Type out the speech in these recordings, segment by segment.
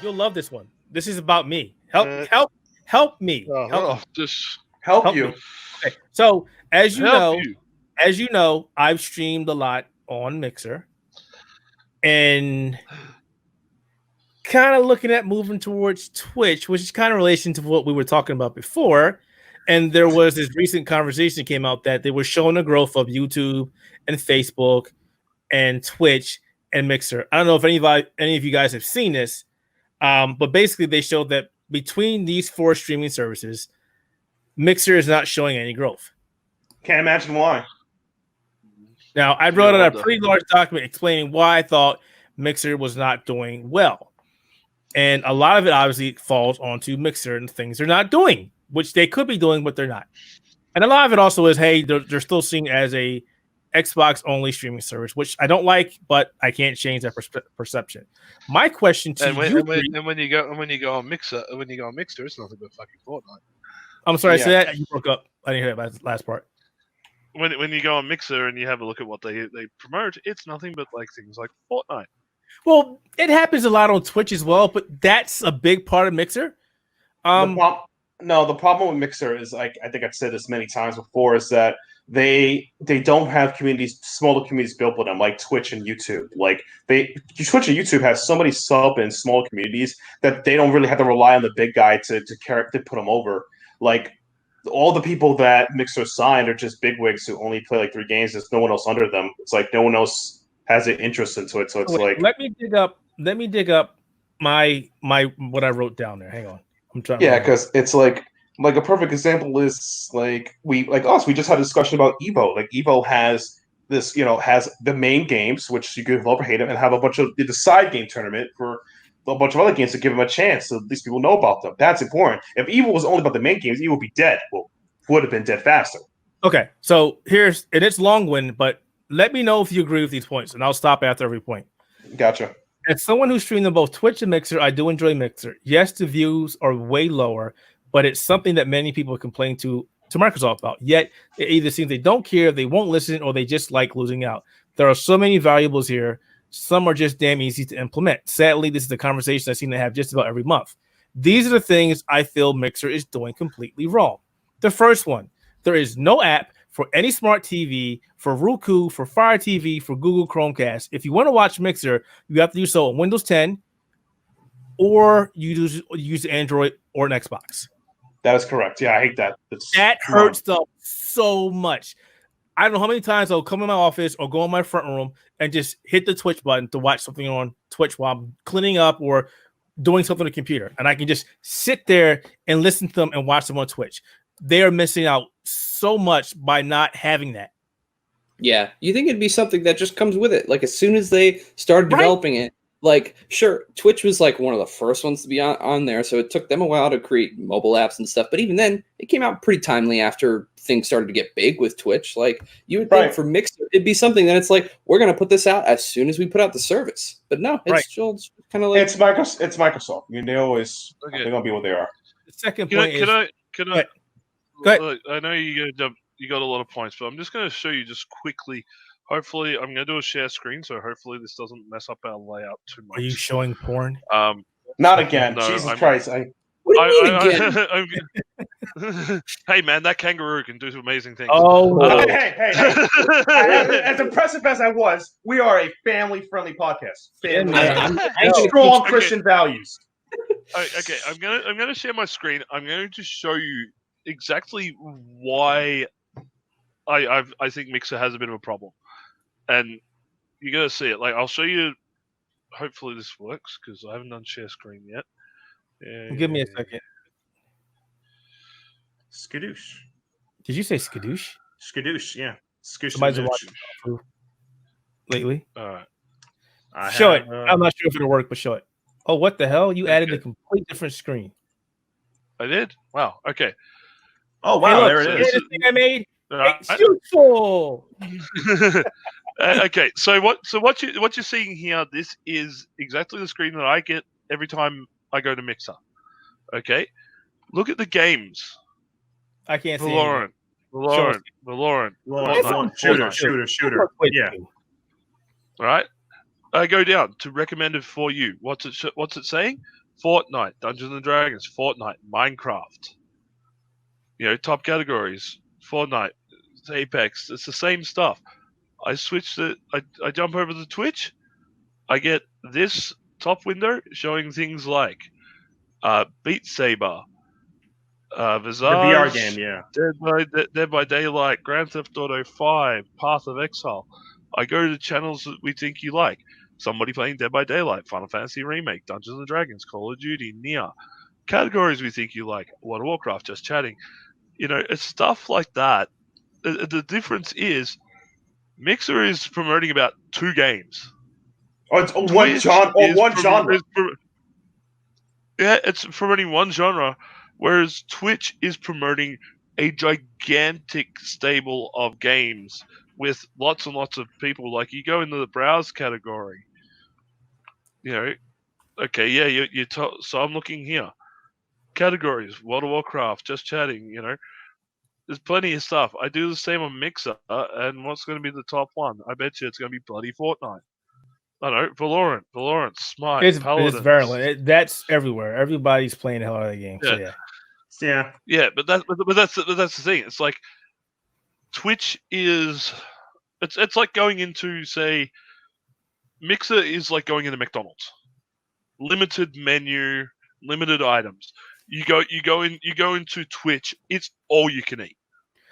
You'll love this one. This is about me. Help me. Just help you. Me. Okay. So as you Help know, I've streamed a lot on Mixer, and kind of looking at moving towards Twitch, which is kind of relation to what we were talking about before. And there was this recent conversation that came out that they were showing the growth of YouTube and Facebook and Twitch and Mixer. I don't know if any of you guys have seen this, but basically they showed that between these four streaming services, Mixer is not showing any growth. Can't imagine why. Now, I wrote out a pretty large document explaining why I thought Mixer was not doing well. And a lot of it obviously falls onto Mixer and things they're not doing, which they could be doing, but they're not. And a lot of it also is, hey, they're still seen as a Xbox-only streaming service, which I don't like, but I can't change that perception. My question to when you go on Mixer, it's nothing but fucking Fortnite. I'm sorry, I said that you broke up. I didn't hear that last part. When you go on Mixer and you have a look at what they promote, it's nothing but like things like Fortnite. Well, it happens a lot on Twitch as well, but that's a big part of Mixer. The problem with Mixer is, like, I think I've said this many times before, is that they don't have smaller communities built for them, like Twitch and YouTube. Like Twitch and YouTube have so many sub and small communities that they don't really have to rely on the big guy to put them over. Like, all the people that Mixer signed are just bigwigs who only play like 3 games. There's no one else under them. It's like no one else has an interest into it. So it's like, let me dig up my what I wrote down there. Hang on, I'm trying. Yeah, because it's like a perfect example is we just had a discussion about Evo. Like, Evo has this, has the main games, which you could love or hate them, and have a bunch of the side game tournament for a bunch of other games to give them a chance, so these people know about them. That's important. If Evo was only about the main games, Evo would be dead. Well, would have been dead faster. Okay, so it's long-winded, but let me know if you agree with these points, and I'll stop after every point. Gotcha. As someone who's streamed on both Twitch and Mixer, I do enjoy Mixer. Yes, the views are way lower, but it's something that many people complain to Microsoft about. Yet it either seems they don't care, they won't listen, or they just like losing out. There are so many variables here. Some are just damn easy to implement. Sadly, this is the conversation I seem to have just about every month. These are the things I feel Mixer is doing completely wrong. The first one, there is no app for any smart TV, for Roku, for Fire TV, for Google Chromecast. If you want to watch Mixer, you have to do so on Windows 10, or you use Android or an Xbox. That is correct. Yeah, I hate that. That hurts them so much. I don't know how many times I'll come in my office or go in my front room and just hit the Twitch button to watch something on Twitch while I'm cleaning up or doing something on the computer. And I can just sit there and listen to them and watch them on Twitch. They are missing out so much by not having that. Yeah. You think it'd be something that just comes with it. Like, as soon as they started developing it, like, sure, Twitch was like one of the first ones to be on there, so it took them a while to create mobile apps and stuff. But even then, it came out pretty timely after things started to get big with Twitch. Like, you would think for Mixer, it'd be something that it's like, we're going to put this out as soon as we put out the service. But no, it's still kind of like... It's Microsoft. I mean, they're going to be what they are. The second point is... Can I... Go ahead. Look, I know you got a lot of points, but I'm just going to show you just quickly. Hopefully, I'm going to do a share screen, so hopefully this doesn't mess up our layout too much. Are you showing porn? Not again. No, Jesus Christ. What do you mean again? Hey, man, that kangaroo can do amazing things. Oh, hey. As impressive as I was, we are a family-friendly podcast. Strong Christian values. Okay, I'm gonna share my screen. I'm going to show you exactly why I think Mixer has a bit of a problem. And you're going to see it. Like, I'll show you. Hopefully this works, because I haven't done share screen yet. Give me a second. Skadoosh. Did you say skadoosh? Skadoosh, yeah. Somebody's watching lately. All right. Show it. I'm not sure if it'll work, but show it. Oh, what the hell? You added a complete different screen. I did? Wow. Okay. Oh, wow. Hey, there it is. This thing I made. It's useful. Okay. So what you're seeing here? This is exactly the screen that I get every time I go to Mixer. Okay. Look at the games. I can't see. Valorant. Shooter. Yeah. All right. I go down to recommended for you. What's it saying? Fortnite, Dungeons and Dragons, Fortnite, Minecraft. Top categories, Fortnite, Apex. It's the same stuff. I switched it. I jump over to Twitch. I get this top window showing things like Beat Saber, Visage, The VR game, yeah. Dead by Daylight, Grand Theft Auto 5, Path of Exile. I go to the channels that we think you like. Somebody playing Dead by Daylight, Final Fantasy Remake, Dungeons and Dragons, Call of Duty, Nier. Categories we think you like, World of Warcraft, just chatting. It's stuff like that. The difference is Mixer is promoting about 2 games. Or it's one genre. It's promoting one genre, whereas Twitch is promoting a gigantic stable of games with lots and lots of people. Like, you go into the browse category, okay, yeah, so I'm looking here. Categories, World of Warcraft, just chatting, there's plenty of stuff. I do the same on Mixer, and what's going to be the top one? I bet you it's going to be bloody Fortnite. I don't know, Valorant, Smite, Paladins. It's virulent. That's everywhere. Everybody's playing the hell out of the game. Yeah. So yeah. Yeah, but that's the thing. It's like Twitch is. It's like going into, say, Mixer is like going into McDonald's. Limited menu, limited items. You go into Twitch. It's all you can eat.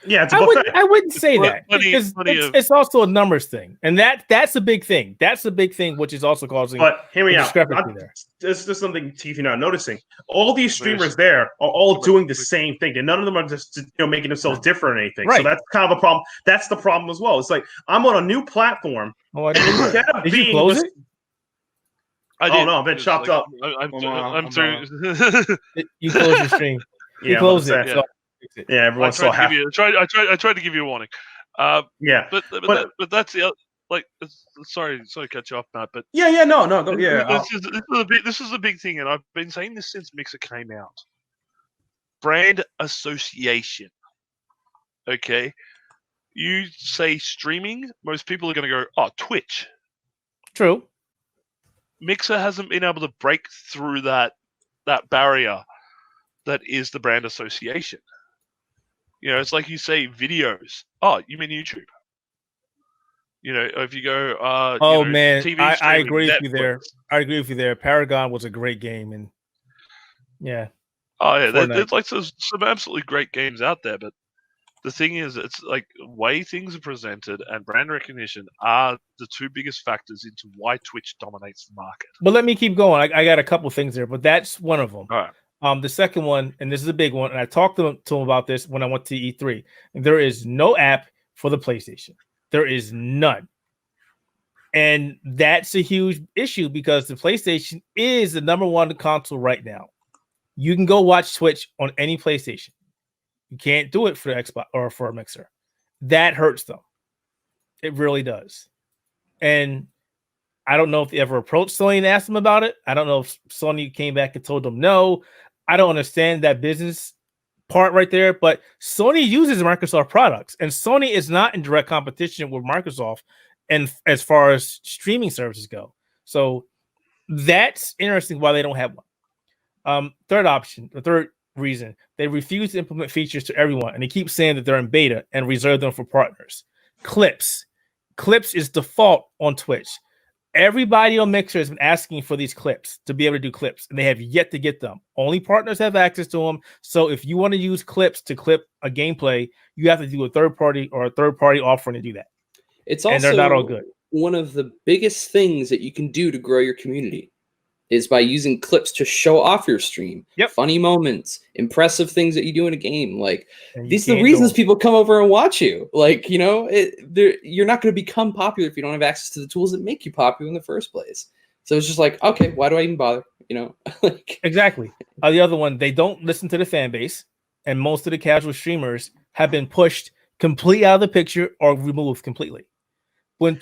Yeah, it's a buffet. I wouldn't say that. It's also a numbers thing, and that's a big thing. That's a big thing, which is also causing. But hear me out. There. This is something Keith, you're not noticing. All these streamers there are all doing the same thing, and none of them are just making themselves different or anything. Right. So that's kind of a problem. That's the problem as well. It's like I'm on a new platform. Oh, I did you close it? Oh no, I've been chopped up. I'm sorry. You closed your stream. You closed it. Yeah. Yeah, everyone saw half. I tried to give you a warning. Yeah, but that's the other, like. Sorry to cut you off, Matt. But no, yeah. This is a big thing, and I've been saying this since Mixer came out. Brand association. Okay, you say streaming, most people are going to go, "Oh, Twitch." True. Mixer hasn't been able to break through that barrier that is the brand association. It's like you say videos. Oh, you mean YouTube? If you go, man, TV I agree Netflix. with you there. I agree with you there. Paragon was a great game, and yeah. Oh yeah, there's like some absolutely great games out there, but the thing is, it's like the way things are presented and brand recognition are the 2 biggest factors into why Twitch dominates the market. But let me keep going. I got a couple things there, but that's one of them. All right. The second one, and this is a big one, and I talked to him about this when I went to E3. There is no app for the PlayStation. There is none. And that's a huge issue because the PlayStation is the #1 console right now. You can go watch Twitch on any PlayStation. You can't do it for the Xbox or for a Mixer. That hurts them. It really does. And I don't know if they ever approached Sony and asked them about it. I don't know if Sony came back and told them no. I don't understand that business part right there, but Sony uses Microsoft products, and Sony is not in direct competition with Microsoft and as far as streaming services go. So that's interesting why they don't have one. Third reason, they refuse to implement features to everyone, and they keep saying that they're in beta and reserve them for partners. Clips is default on Twitch. Everybody on Mixer has been asking for these clips to be able to do clips, and they have yet to get them. Only partners have access to them. So if you want to use clips to clip a gameplay, you have to do a third party offering to do that. It's also, and they're not all good. One of the biggest things that you can do to grow your community is by using clips to show off your stream. Yep. Funny moments, impressive things that you do in a game. Like, these are the reasons people come over and watch you. Like, you're not going to become popular if you don't have access to the tools that make you popular in the first place. So it's just like, okay, why do I even bother? Exactly. The other one, they don't listen to the fan base, and most of the casual streamers have been pushed completely out of the picture or removed completely. When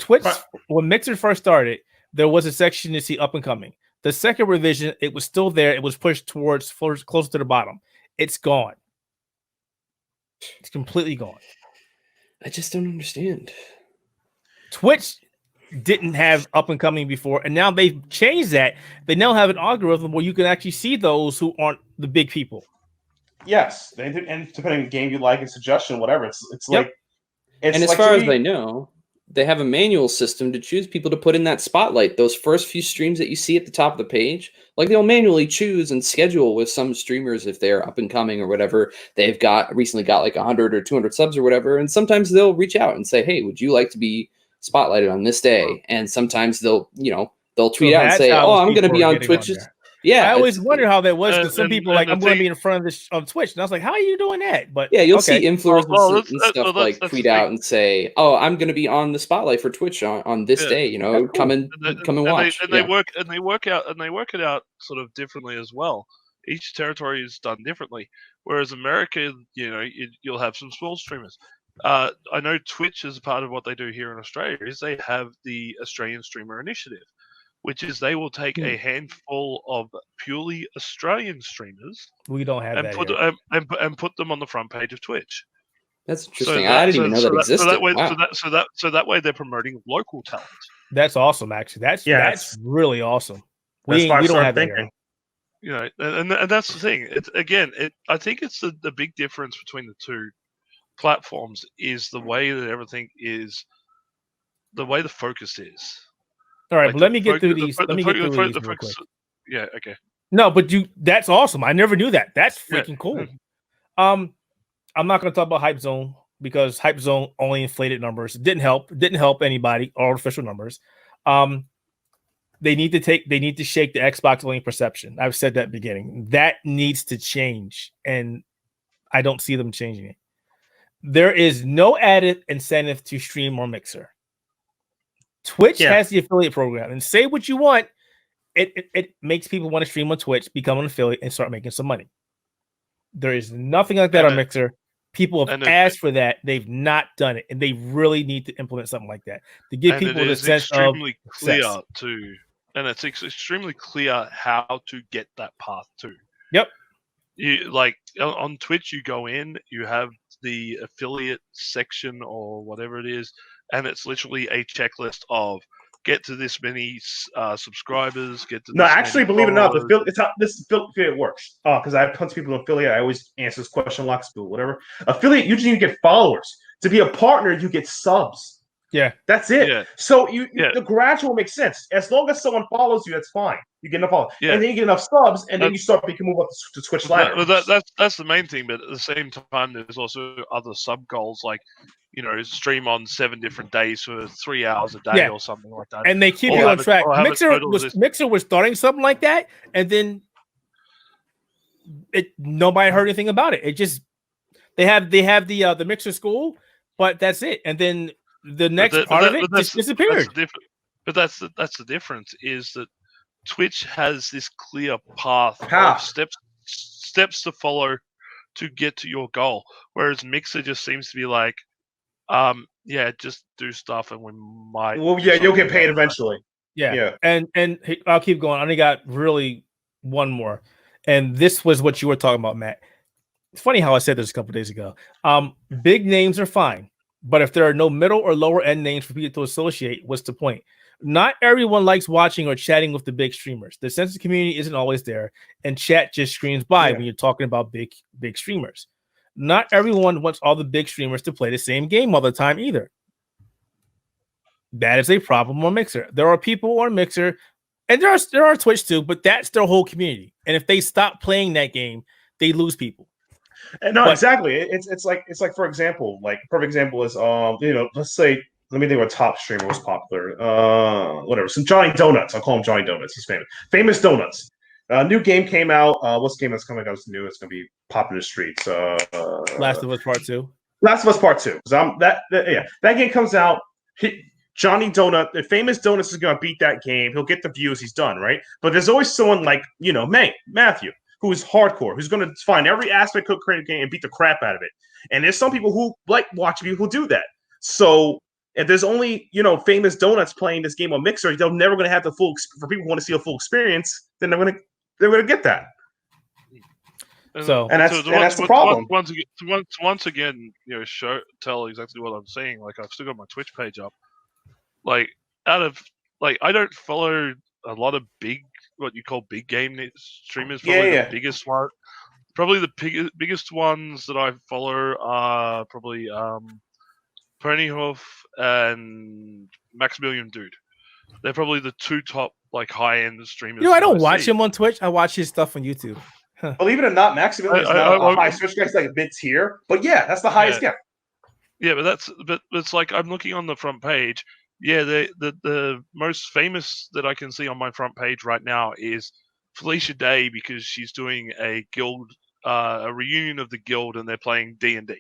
Mixer first started, there was a section to see up and coming. The second revision, it was still there. It was pushed towards closer to the bottom. It's gone. It's completely gone. I just don't understand. Twitch didn't have up and coming before, and now they've changed that. They now have an algorithm where you can actually see those who aren't the big people. Yes, they do, and depending on the game you like and suggestion, whatever, it's Yep. like it's And as like far to as me- I know, they have a manual system to choose people to put in that spotlight. Those first few streams that you see at the top of the page, like they'll manually choose and schedule with some streamers if they're up and coming or whatever. They've recently got like 100 or 200 subs or whatever, and sometimes they'll reach out and say, "Hey, would you like to be spotlighted on this day?" And sometimes they'll tweet out and that's say, how "Oh, those I'm going to people be are on getting on Twitch's." there. Yeah, I always wonder how that was because some and- people and are like, the I'm going to thing- be in front of this on Twitch, and I was like, how are you doing that? But yeah, you'll okay. see influencers Well, and that's- stuff well, like that's tweet the out thing. and say, "Oh, I'm going to be on the spotlight for Twitch on this Yeah. day. That's cool. Come and watch." They work it out sort of differently as well. Each territory is done differently. Whereas America, you'll have some small streamers. I know Twitch is part of what they do here in Australia is they have the Australian Streamer Initiative, which is they will take a handful of purely Australian streamers We don't have and that put here. and put them on the front page of Twitch. That's interesting. I didn't even know that existed. So that way they're promoting local talent. That's awesome, actually. That's really awesome. That's why I We don't started have that here. thinking. And that's the thing. I think it's the big difference between the two platforms is the way that everything is, the way the focus is. All right, Like but let me the get through focus- these. the Let me fo- get through the these fo- real quick. Yeah. Okay. No, but that's awesome. I never knew that. That's freaking cool. I'm not going to talk about Hype Zone because Hype Zone only inflated numbers. It didn't help anybody, artificial numbers. They need to shake the Xbox only perception. I've said that at the beginning. That needs to change, and I don't see them changing it. There is no added incentive to stream or Mixer. Twitch has the affiliate program, and say what you want. It makes people want to stream on Twitch, become an affiliate, and start making some money. There is nothing like that on Mixer. People have asked for that. They've not done it, and they really need to implement something like that to give people the sense of clear success. too, and it's extremely clear how to get that path too. Yep. You like on Twitch, you go in, you have the affiliate section or whatever it is, and it's literally a checklist of get to this many subscribers, get to No, this actually, many believe it or not, followers. it's how this affiliate works. Because I have tons of people in affiliate. I always answer this question, lock school, whatever. Affiliate, usually you get followers. To be a partner, you get subs. Yeah, that's it. Yeah. So the gradual makes sense. As long as someone follows you, that's fine. You get enough followers, and then you get enough subs, and then you can move up the Twitch ladder. That's the main thing. But at the same time, there's also other sub goals like, stream on 7 different days for 3 hours a day or something like that. And they keep you on track. Mixer was starting something like that, and then nobody heard anything about it. It just they have the Mixer school, but that's it. And then the next part of it just disappeared. But that's the difference is that Twitch has this clear path of steps to follow to get to your goal, whereas Mixer just seems to be like, just do stuff and we might. Well, you'll get paid eventually. Yeah. And I'll keep going. I only got really one more, and this was what you were talking about, Matt. It's funny how I said this a couple days ago. Big names are fine, but if there are no middle or lower end names for people to associate, what's the point? Not everyone likes watching or chatting with the big streamers. The sense of community isn't always there, and chat just screams by when you're talking about big streamers. Not everyone wants all the big streamers to play the same game all the time either. That is a problem on Mixer. There are people on Mixer, and there are Twitch too, but that's their whole community. And if they stop playing that game, they lose people. Exactly. It's like for example, like perfect example is let's say, let me think of a top streamer was popular. Whatever. Some Johnny Donuts. I'll call him Johnny Donuts. He's famous. Famous Donuts. New game came out. What's the game that's coming out? It's new. It's gonna be popping the streets. Last of Us Part 2. Last of Us Part 2. That game comes out. Johnny Donut, the Famous Donuts is gonna beat that game. He'll get the views. He's done, right? But there's always someone like Matthew, who is hardcore, who's gonna find every aspect of creative game and beat the crap out of it. And there's some people who like watching people who do that. So if there's only Famous Donuts playing this game on Mixer, they're never gonna have the full. For people who want to see a full experience, then they're gonna get that. That's the problem. Once again, tell exactly what I'm saying. Like I've still got my Twitch page up. Like out of like I don't follow a lot of what you call big game streamers. Probably the biggest one. Probably the biggest ones that I follow are probably Ponyhoof and Maximilian Dude. They're probably the two top like high end streamers. I don't watch him on Twitch. I watch his stuff on YouTube. Huh. Believe it or not, Maximilian is not a high Twitch guy. He's like a mid tier, but yeah, that's the highest. Yeah, but it's like I'm looking on the front page. Yeah, the most famous that I can see on my front page right now is Felicia Day, because she's doing a guild, a reunion of the guild, and they're playing D&D.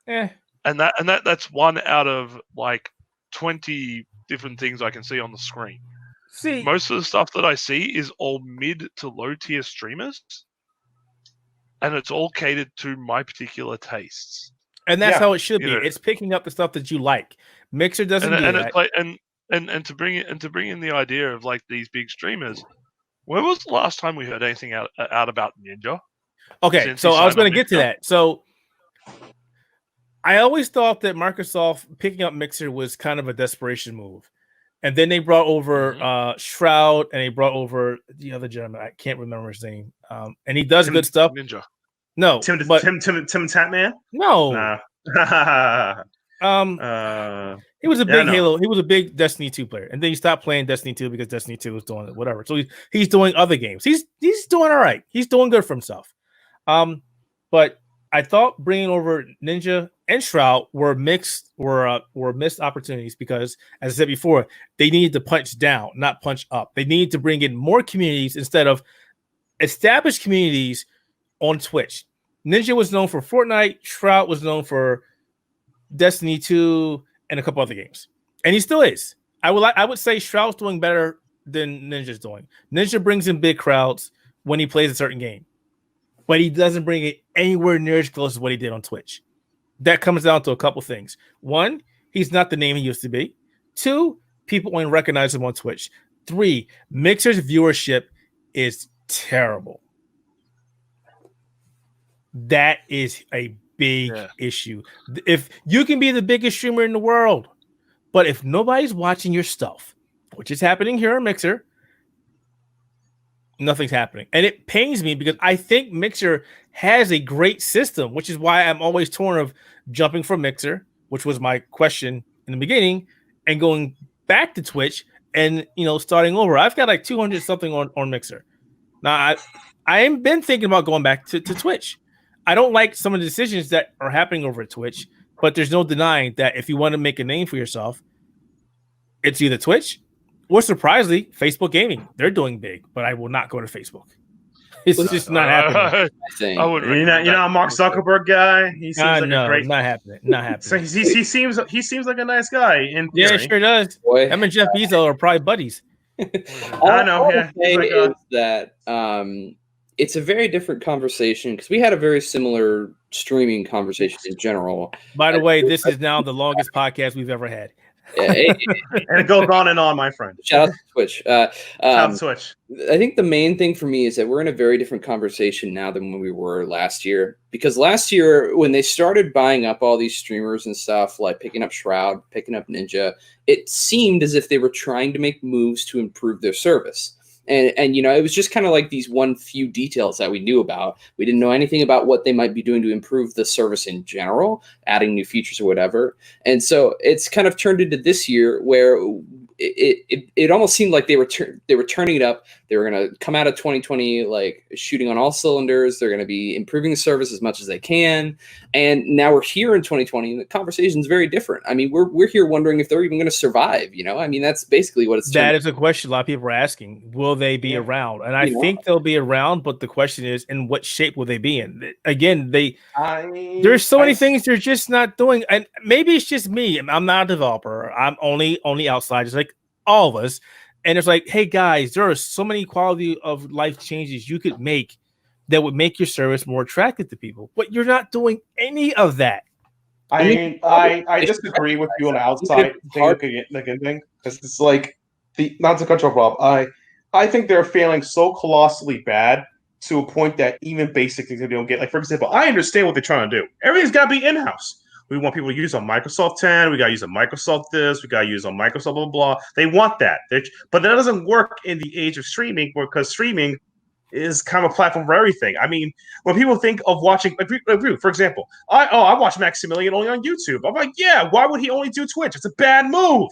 Yeah. And that's one out of like 20 different things I can see on the screen. See, most of the stuff that I see is all mid to low tier streamers, and it's all catered to my particular tastes. And that's how it should be. It's picking up the stuff that you like. Mixer doesn't do that. It's like, and to bring in the idea of like these big streamers. When was the last time we heard anything out about Ninja? Okay, so I was going to get to that. So I always thought that Microsoft picking up Mixer was kind of a desperation move. And then they brought over Shroud, and they brought over the other gentleman. I can't remember his name. And he does good stuff. Ninja. No. Tim Tatman? No. Nah. He was a big Halo. He was a big Destiny 2 player. And then he stopped playing Destiny 2 because Destiny 2 was doing it, whatever. So he's doing other games. He's doing all right. He's doing good for himself. But I thought bringing over Ninja and Shroud were missed opportunities because, as I said before, they needed to punch down, not punch up. They needed to bring in more communities instead of established communities on Twitch. Ninja was known for Fortnite. Shroud was known for Destiny 2 and a couple other games, and he still is. I would say Shroud's doing better than Ninja's doing. Ninja brings in big crowds when he plays a certain game, but he doesn't bring it anywhere near as close as what he did on Twitch. That comes down to a couple things. One, he's not the name he used to be. Two, people won't recognize him on Twitch. Three, Mixer's viewership is terrible. That is a big issue. If you can be the biggest streamer in the world, but if nobody's watching your stuff, which is happening here on Mixer, nothing's happening. And it pains me because I think Mixer has a great system, which is why I'm always torn of jumping from Mixer, which was my question in the beginning, and going back to Twitch and, starting over. I've got like 200 something on Mixer. Now, I ain't been thinking about going back to Twitch. I don't like some of the decisions that are happening over at Twitch, but there's no denying that if you want to make a name for yourself, it's either Twitch or, surprisingly, Facebook Gaming. They're doing big, but I will not go to Facebook. It's just not happening. I wouldn't. You're not a Mark Zuckerberg guy. He seems like no, a great. Not happening. Not happening. So he seems like a nice guy. Yeah, sure does. Boy. Him and Jeff Bezos are probably buddies. I know. Yeah, is that it's a very different conversation because we had a very similar streaming conversation in general. By the way, this is now the longest podcast we've ever had. And it goes on and on, my friend. Shout out to Twitch. Shout out to Twitch. I think the main thing for me is that we're in a very different conversation now than when we were last year. Because last year, when they started buying up all these streamers and stuff, like picking up Shroud, picking up Ninja, it seemed as if they were trying to make moves to improve their service. And it was just kind of like these few details that we knew about. We didn't know anything about what they might be doing to improve the service in general, adding new features or whatever. And so it's kind of turned into this year where it almost seemed like they were turning it up. They were going to come out of 2020 like shooting on all cylinders. They're going to be improving the service as much as they can. And now we're here in 2020, and the conversation is very different. I mean, we're here wondering if they're even going to survive. I mean, that's basically what it's. That is a question a lot of people are asking. Will they be around? And I think they'll be around, but the question is, in what shape will they be in? Again, there's so many things they're just not doing, and maybe it's just me. I'm not a developer. I'm only outside, just like all of us. And it's like, hey guys, there are so many quality of life changes you could make that would make your service more attractive to people, but you're not doing any of that. I disagree with you on the outside thing, because it's like not to cut you off, Bob. I think they're failing so colossally bad to a point that even basic things they don't get. Like, for example, I understand what they're trying to do. Everything's got to be in-house. We want people to use on Microsoft 10. We got to use on Microsoft this. We got to use on Microsoft blah, blah, blah. They want that. But that doesn't work in the age of streaming because streaming is kind of a platform for everything. I mean, when people think of watching, for example, I watch Maximilian only on YouTube. I'm like, yeah, why would he only do Twitch? It's a bad move.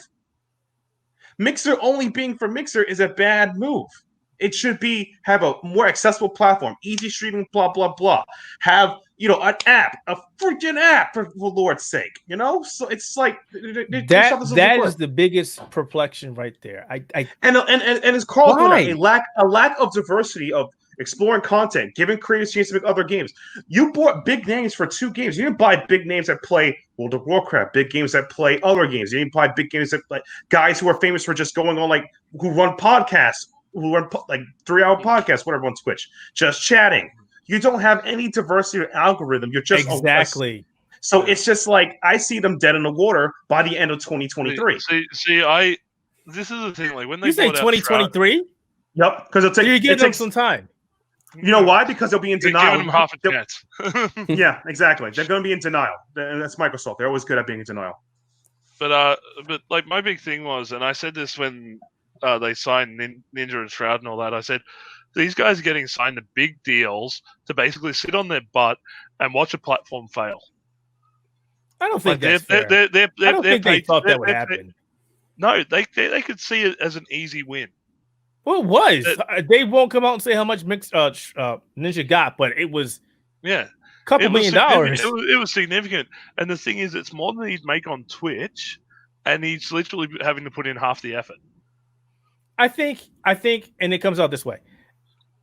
Mixer only being for Mixer is a bad move. It should have a more accessible platform, easy streaming, blah, blah, blah. Have, an app, a freaking app, for the Lord's sake, So it's like that is the biggest perplexion right there. And it's called a lack of diversity of exploring content, giving creators a chance to make other games. You bought big names for 2 games. You didn't buy big names that play World of Warcraft, big games that play other games. You didn't buy big games that play guys who are famous for just going on who run podcasts, who run 3-hour podcasts, whatever on Twitch, just chatting. You don't have any diversity or algorithm. You're just exactly. So it's just I see them dead in the water by the end of 2023. This is the thing. When they you say 2023, yep, because you're giving them some time. You know why? Because they'll be in denial. Giving them half a chance. Yeah, exactly. They're going to be in denial. That's Microsoft. They're always good at being in denial. But my big thing was, and I said this when they signed Ninja and Shroud and all that. I said these guys are getting signed to big deals to basically sit on their butt and watch a platform fail. I don't think that's fair. I don't think they thought that would happen. No, they could see it as an easy win. Well, it was. They won't come out and say how much Ninja got, but it was a couple $1 million. It was significant. And the thing is, it's more than he'd make on Twitch, and he's literally having to put in half the effort. I think, and it comes out this way.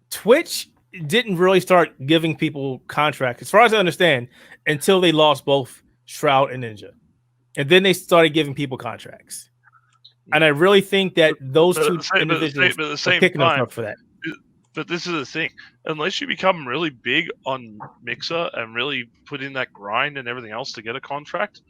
Twitch didn't really start giving people contracts, as far as I understand, until they lost both Shroud and Ninja. And then they started giving people contracts. And I really think that those two individuals are picking up for that. But this is the thing. Unless you become really big on Mixer and really put in that grind and everything else to get a contract,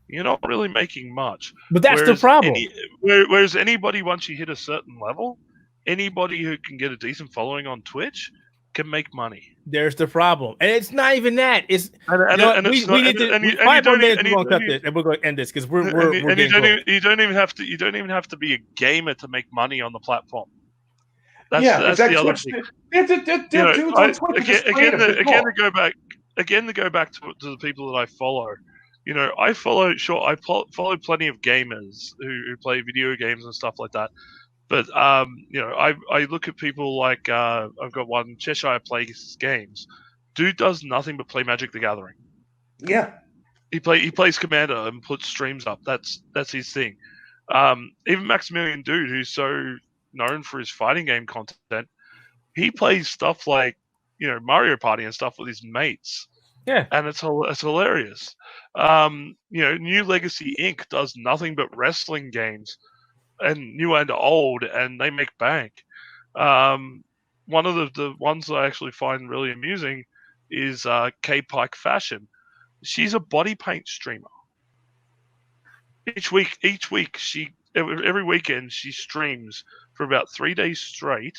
you're not really making much. But that's the problem. Whereas anybody, once you hit a certain level, anybody who can get a decent following on Twitch can make money. There's the problem. And it's not even that. It's we need to 5 more minutes. We're gonna cut this and we're gonna end this because we're you don't even have to be a gamer to make money on the platform. That's exactly. The other thing. To go back to the people that I follow. I follow plenty of gamers who play video games and stuff like that. But I look at people like I've got one Cheshire Plays Games. Dude does nothing but play Magic the Gathering. Yeah, he plays Commander and puts streams up. That's his thing. Even Maximilian Dude, who's so known for his fighting game content, he plays stuff like Mario Party and stuff with his mates. Yeah, and it's hilarious. New Legacy Inc. does nothing but wrestling games. And new and old, and they make bank. One of the ones that I actually find really amusing is K Pike Fashion. She's a body paint streamer. Each week, every weekend she streams for about 3 days straight,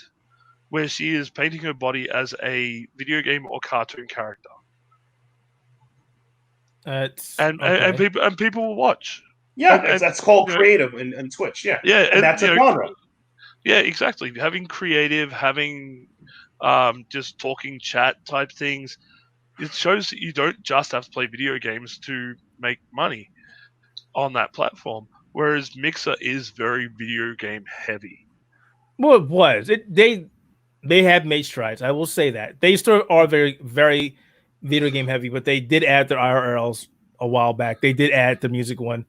where she is painting her body as a video game or cartoon character. And people will watch. Yeah, that's called creative in Twitch. Yeah, and that's a genre. Yeah, exactly. Having creative, having just talking chat type things, it shows that you don't just have to play video games to make money on that platform. Whereas Mixer is very video game heavy. Well, it was. They have made strides. I will say that they still are very, very video game heavy, but they did add their IRLs a while back. They did add the music one.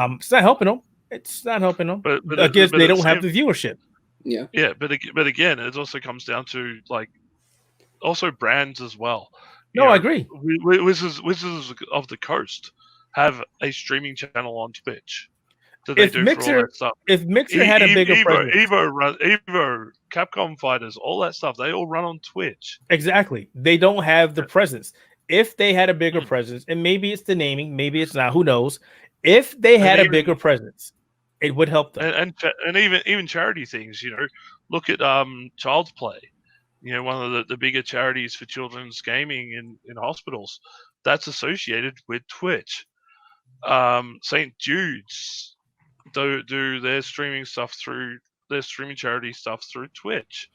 It's not helping them. But I guess they don't have the viewership. Yeah. Yeah, but again, it also comes down to also brands as well. I agree. Wizards of the Coast have a streaming channel on Twitch. If Mixer had a bigger presence, Evo, Capcom Fighters, all that stuff, they all run on Twitch. Exactly. They don't have the presence. If they had a bigger presence, and maybe it's the naming, maybe it's not, who knows? If they had a bigger presence, it would help them. And even charity things, look at Child's Play, one of the bigger charities for children's gaming in hospitals. That's associated with Twitch. St. Jude's do their streaming stuff through their streaming charity stuff through Twitch.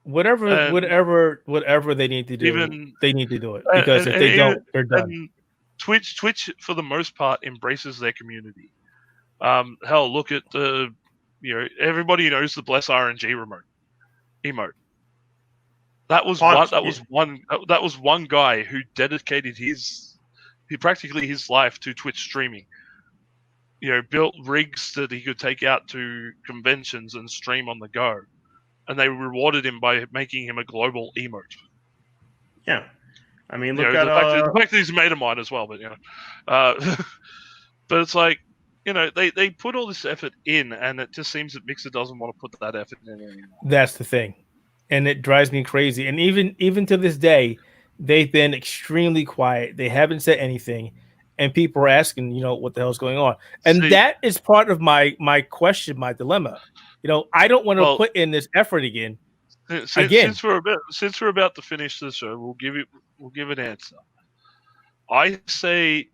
Whatever they need to do, Even they need to do it, because if they don't, they're done. And Twitch for the most part embraces their community. Hell, look at the everybody knows the Bless RNG emote. That was one guy who dedicated practically his life to Twitch streaming. Built rigs that he could take out to conventions and stream on the go, and they rewarded him by making him a global emote. Yeah, I mean, look the at fact that he's a mate of mine as well, but but it's like they put all this effort in, and it just seems that Mixer doesn't want to put that effort in anymore. That's the thing, and it drives me crazy. And even to this day, they've been extremely quiet. They haven't said anything. And people are asking, what the hell is going on? And that is part of my question, my dilemma. I don't want to put in this effort again. Since we're about to finish the show, we'll give an answer. I say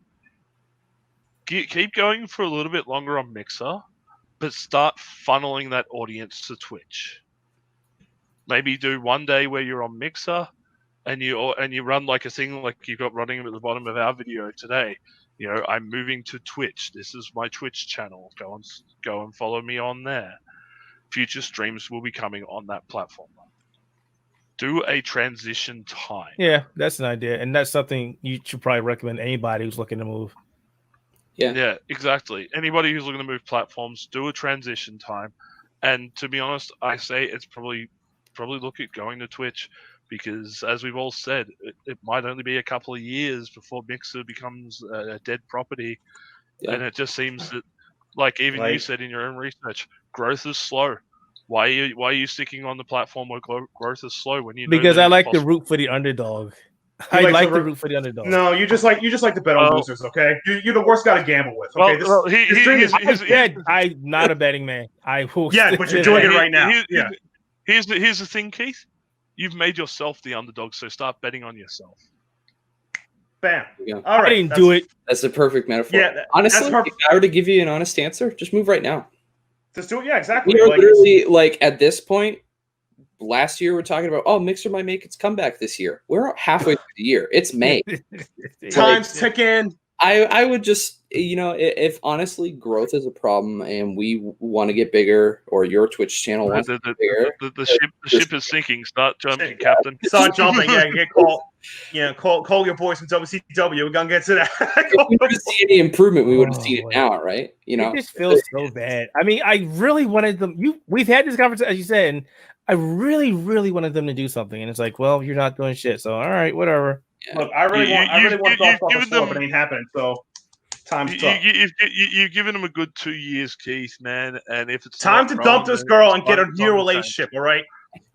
keep going for a little bit longer on Mixer, but start funneling that audience to Twitch. Maybe do one day where you're on Mixer, and you run like a thing like you've got running at the bottom of our video today. I'm moving to Twitch. This is my Twitch channel. Go and follow me on there. Future streams will be coming on that platform. Do a transition time. Yeah, that's an idea, and that's something you should probably recommend anybody who's looking to move. Yeah, exactly. Anybody who's looking to move platforms, do a transition time. And to be honest, I say it's probably look at going to Twitch. Because, as we've all said, it might only be a couple of years before Mixer becomes a dead property. Yeah. And it just seems that, like you said in your own research, growth is slow. Why are you sticking on the platform where growth is slow when you know because I like to root for the underdog. I like to root for the underdog. No, you just like to bet on losers. Okay, you're the worst guy to gamble with. Okay, I'm not a betting man. I will. Yeah, but you're doing it right now. Here's the thing, Keith. You've made yourself the underdog, so start betting on yourself. Bam. Yeah. All right. I didn't do it. That's a perfect metaphor. Yeah, honestly, if I were to give you an honest answer, just move right now. Just do it. Yeah, exactly. We are literally at this point. Last year, we're talking about Mixer might make its comeback this year. We're halfway through the year. It's May. Time's ticking. I would just, if honestly growth is a problem and we want to get bigger, or your Twitch channel wants to get bigger, the ship is sinking. Start jumping, Captain. Start jumping. Yeah, get called. Yeah, call your boys from WCW. We're gonna get to that. If we were to see any improvement, we would have seen it now, right? It just feels so bad. I mean, I really wanted them. We've had this conversation, as you said, and I really, really wanted them to do something, and it's like, well, you're not doing shit. So, all right, whatever. Yeah. Look, I really want to talk about the but it ain't happening. So, time's tough. You've given them a good 2 years, Keith, man. And if it's time to dump this girl and get a new relationship, all right?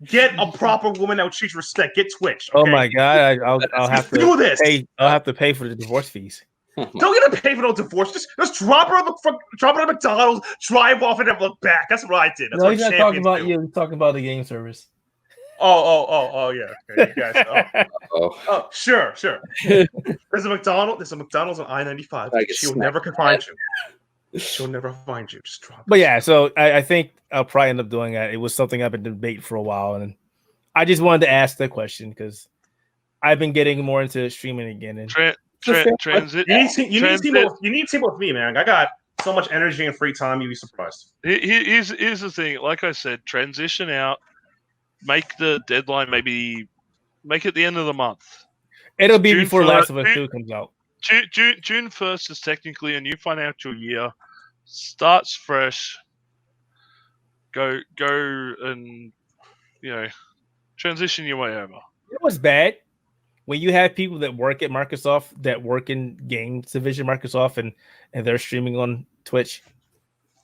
Get a proper woman that treats respect. Get Twitch. Okay? Oh my god, I'll have to do this. I'll have to pay for the divorce fees. Don't get to pay for no divorce. Just drop her at McDonald's, drive off, and then look back. That's what I did. That's no, he's not talking about you. He's talking about the game service. Oh, yeah. Okay, you guys. Oh, sure. There's a McDonald's on I-95. She'll never find you. She'll never find you. Just drop it. But yeah, so I think I'll probably end up doing that. It was something I've been debating for a while, and I just wanted to ask the question because I've been getting more into streaming again. And transit. You need team with me, man. I got so much energy and free time. You'd be surprised. Here's the thing. Like I said, transition out. Make the deadline maybe make it the end of the month. It'll be June before Last of Us 2 comes out. June 1st is technically a new financial year. Starts fresh. Go and transition your way over. It was bad when you have people that work at Microsoft, that work in games division Microsoft, and they're streaming on Twitch.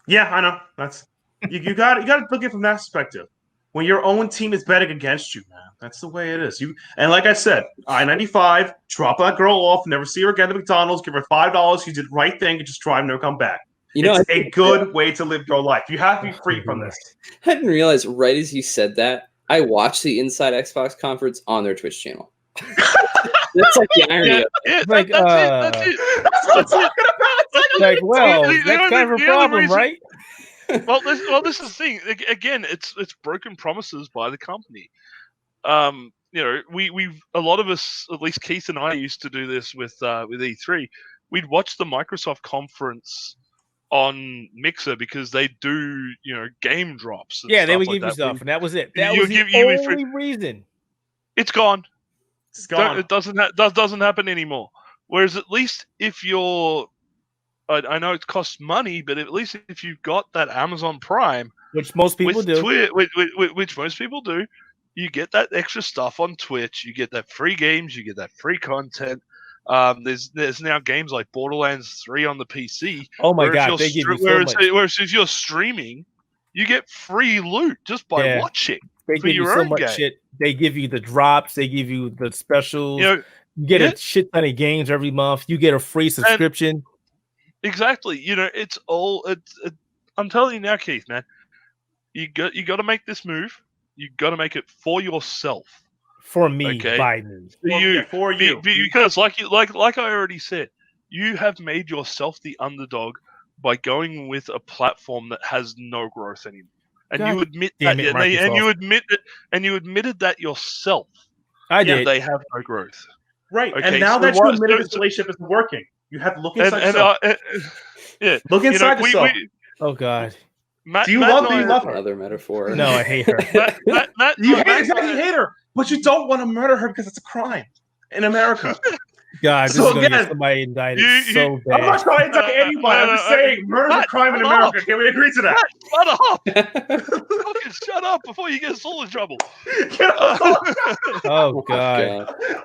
Yeah, I know. That's you got to look at it from that perspective. When your own team is betting against you, man, that's the way it is. And like I said, I-95, drop that girl off, never see her again at McDonald's, give her $5. You did the right thing, and just drive and come back. It's a good way to live your life. You have to be free from this. I didn't realize right as you said that, I watched the Inside Xbox conference on their Twitch channel. That's like the irony. That's what I'm talking about. Like, well, the that's kind of a only problem, reason- right? This is the thing. Again, it's broken promises by the company. You know, we've a lot of us, at least Keith and I, used to do this with E3. We'd watch the Microsoft conference on Mixer because they do, you know, game drops. And Yeah, stuff they would like give you that. stuff, and that was it. That You was the give- you- only reason. It's gone. It's gone. It doesn't happen anymore. Whereas at least if you're, I know it costs money, but at least if you've got that Amazon Prime, Which most people with do. which most people do, you get that extra stuff on Twitch. You get that free games. You get that free content. There's now games like Borderlands 3 on the PC. Oh my where if god, you're they give you so whereas, much. whereas if you're streaming, you get free loot just by Yeah. watching. They for give you your so own much game. shit. They give you the drops. They give you the specials. You know, You get yeah. a shit ton of games every month. You get a free subscription. exactly. You know, it's all. I'm telling you now, Keith, man. You got to make this move. You got to make it for yourself. For me, Okay. Biden. For you. Because like I already said, you have made yourself the underdog by going with a platform that has no growth anymore. And God you admit damn that, it, and you admitted that yourself. I Yeah, did. they have no growth. Right. Okay, And now so that you what- admitted so- this relationship isn't working, you have to look And, inside yourself. yeah, Look you know, inside yourself. Oh god. Matt, Do you Matt love and do you I- love her? Another metaphor. No, I hate her. Matt, You Matt- hate, Matt- you hate her, but you don't want to murder her because it's a crime in America. God, this So is gonna again, get somebody indicted you- so I'm not bad. trying to indicate anybody. I'm just saying murder's a Matt, crime in shut America. up. Can we agree to that? Shut up! Fucking shut up before you get us all in trouble. Get off. Oh Oh, god. God.